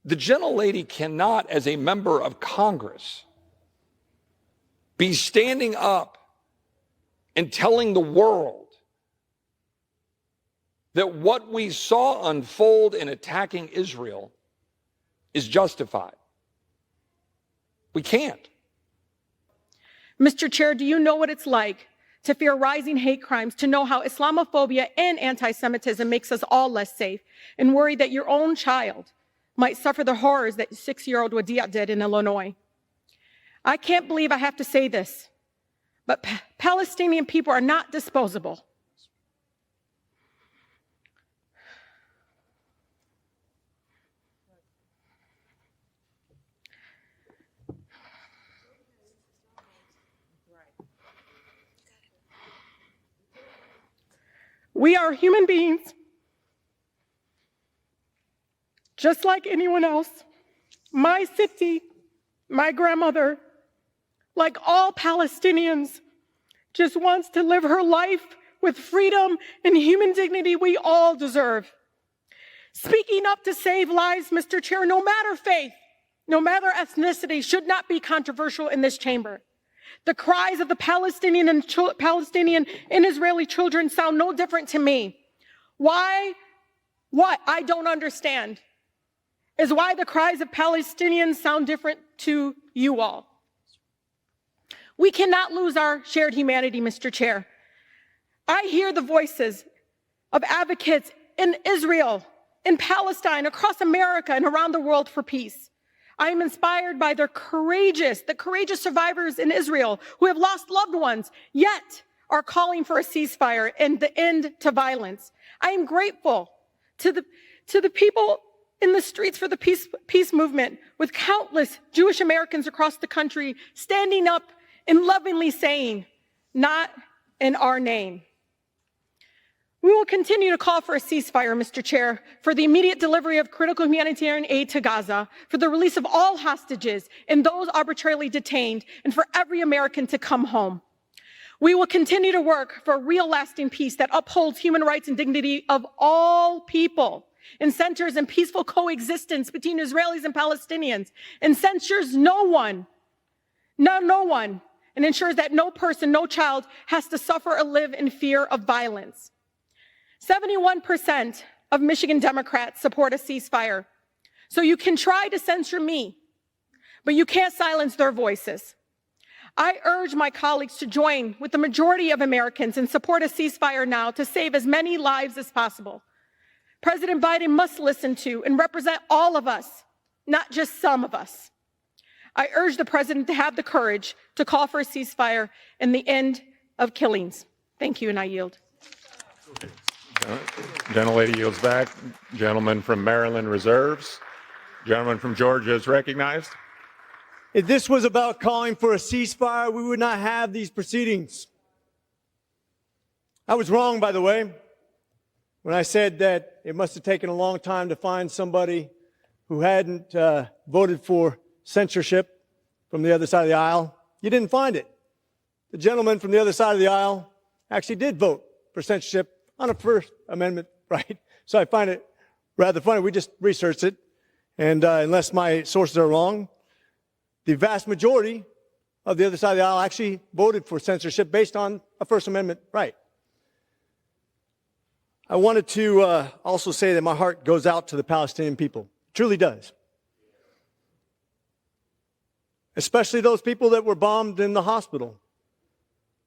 The gentlelady cannot, as a member of Congress, be standing up and telling the world that what we saw unfold in attacking Israel is justified. We can't. Mr. Chair, do you know what it's like to fear rising hate crimes, to know how Islamophobia and anti-Semitism makes us all less safe, and worry that your own child might suffer the horrors that 6-year-old Wadia did in Illinois? I can't believe I have to say this, but Palestinian people are not disposable. We are human beings, just like anyone else. My city, my grandmother, like all Palestinians, just wants to live her life with freedom and human dignity we all deserve. Speaking up to save lives, Mr. Chair, no matter faith, no matter ethnicity, should not be controversial in this chamber. The cries of the Palestinian and Israeli children sound no different to me. Why? What I don't understand is why the cries of Palestinians sound different to you all. We cannot lose our shared humanity, Mr. Chair. I hear the voices of advocates in Israel, in Palestine, across America, and around the world for peace. I am inspired by the courageous survivors in Israel who have lost loved ones, yet are calling for a ceasefire and the end to violence. I am grateful to the people in the streets for the peace movement, with countless Jewish Americans across the country standing up and lovingly saying, "Not in our name." We will continue to call for a ceasefire, Mr. Chair, for the immediate delivery of critical humanitarian aid to Gaza, for the release of all hostages and those arbitrarily detained, and for every American to come home. We will continue to work for a real lasting peace that upholds human rights and dignity of all people, and centers in peaceful coexistence between Israelis and Palestinians, and censures no one, and ensures that no person, no child has to suffer or live in fear of violence. 71% of Michigan Democrats support a ceasefire. So you can try to censure me, but you can't silence their voices. I urge my colleagues to join with the majority of Americans and support a ceasefire now to save as many lives as possible. President Biden must listen to and represent all of us, not just some of us. I urge the president to have the courage to call for a ceasefire and the end of killings. Thank you, and I yield. Gentlelady yields back. Gentleman from Maryland reserves. Gentleman from Georgia is recognized. If this was about calling for a ceasefire, we would not have these proceedings. I was wrong, by the way, when I said that it must have taken a long time to find somebody who hadn't voted for censorship from the other side of the aisle. You didn't find it. The gentleman from the other side of the aisle actually did vote for censorship on a First Amendment right. So I find it rather funny. We just researched it, and unless my sources are wrong, the vast majority of the other side of the aisle actually voted for censorship based on a First Amendment right. I wanted to also say that my heart goes out to the Palestinian people. It truly does. Especially those people that were bombed in the hospital,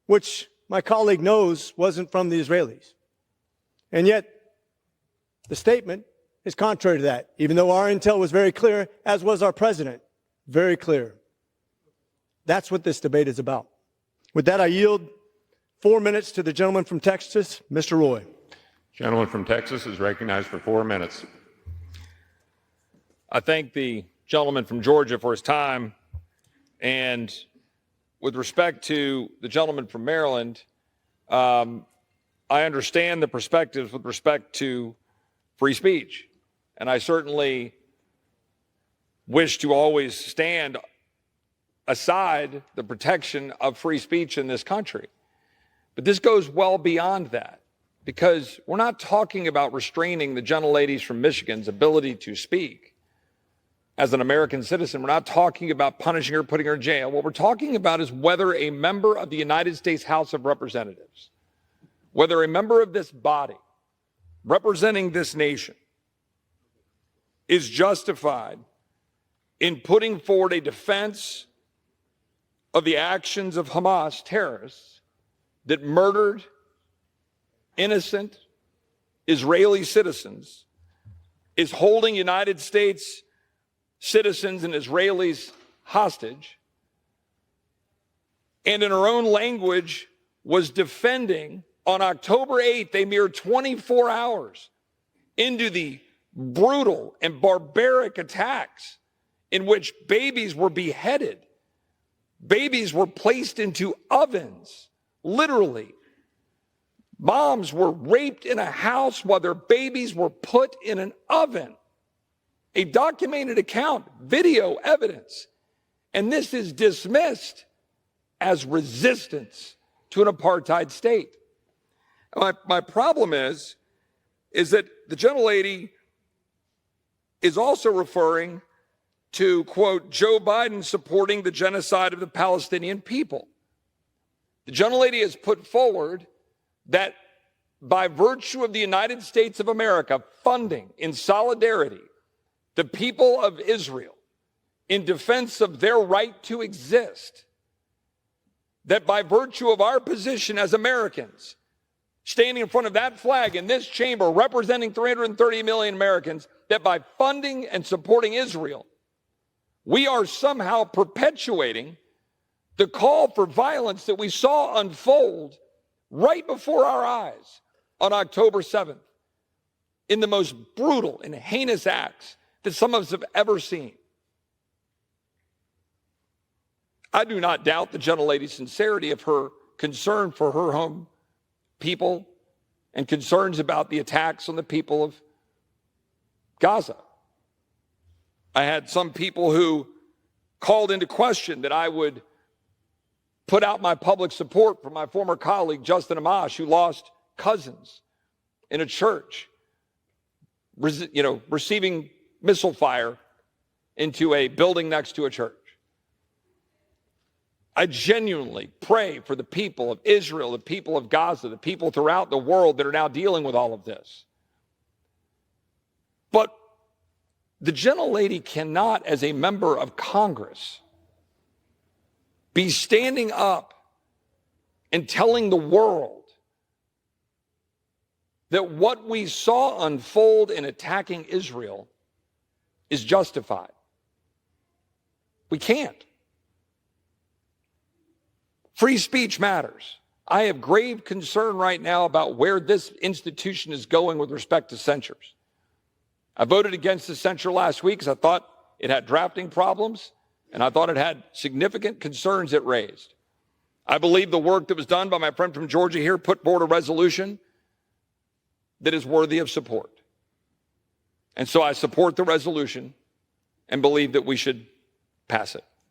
which my colleague knows wasn't from the Israelis. And yet, the statement is contrary to that, even though our intel was very clear, as was our president, very clear. That's what this debate is about. With that, I yield 4 minutes to the gentleman from Texas, Mr. Roy. Gentleman from Texas is recognized for 4 minutes. I thank the gentleman from Georgia for his time. And with respect to the gentleman from Maryland, I understand the perspectives with respect to free speech. And I certainly wish to always stand aside the protection of free speech in this country. But this goes well beyond that, because we're not talking about restraining the gentlelady from Michigan's ability to speak. as an American citizen. We're not talking about punishing her, putting her in jail. What we're talking about is whether a member of the United States House of Representatives, whether a member of this body representing this nation is justified in putting forward a defense of the actions of Hamas terrorists that murdered innocent Israeli citizens, is holding United States citizens and Israelis hostage, and in her own language was defending on October 8th, a mere 24 hours into the brutal and barbaric attacks in which babies were beheaded, babies were placed into ovens, literally. Moms were raped in a house while their babies were put in an oven. A documented account, video evidence. And this is dismissed as resistance to an apartheid state. My problem is that the gentlelady is also referring to, quote, Joe Biden supporting the genocide of the Palestinian people. The gentlelady has put forward that by virtue of the United States of America funding in solidarity the people of Israel in defense of their right to exist, that by virtue of our position as Americans, standing in front of that flag in this chamber representing 330 million Americans, that by funding and supporting Israel, we are somehow perpetuating the call for violence that we saw unfold right before our eyes on October 7th in the most brutal and heinous acts that some of us have ever seen. I do not doubt the gentlelady's sincerity of her concern for her home people and concerns about the attacks on the people of Gaza. I had some people who called into question that I would put out my public support for my former colleague, Justin Amash, who lost cousins in a church, receiving missile fire into a building next to a church. I genuinely pray for the people of Israel, the people of Gaza, the people throughout the world that are now dealing with all of this. But the gentlelady cannot, as a member of Congress, be standing up and telling the world that what we saw unfold in attacking Israel is justified. We can't. Free speech matters. I have grave concern right now about where this institution is going with respect to censures. I voted against the censure last week because I thought it had drafting problems, and I thought it had significant concerns it raised. I believe the work that was done by my friend from Georgia here put forward a resolution that is worthy of support. And so I support the resolution and believe that we should pass it.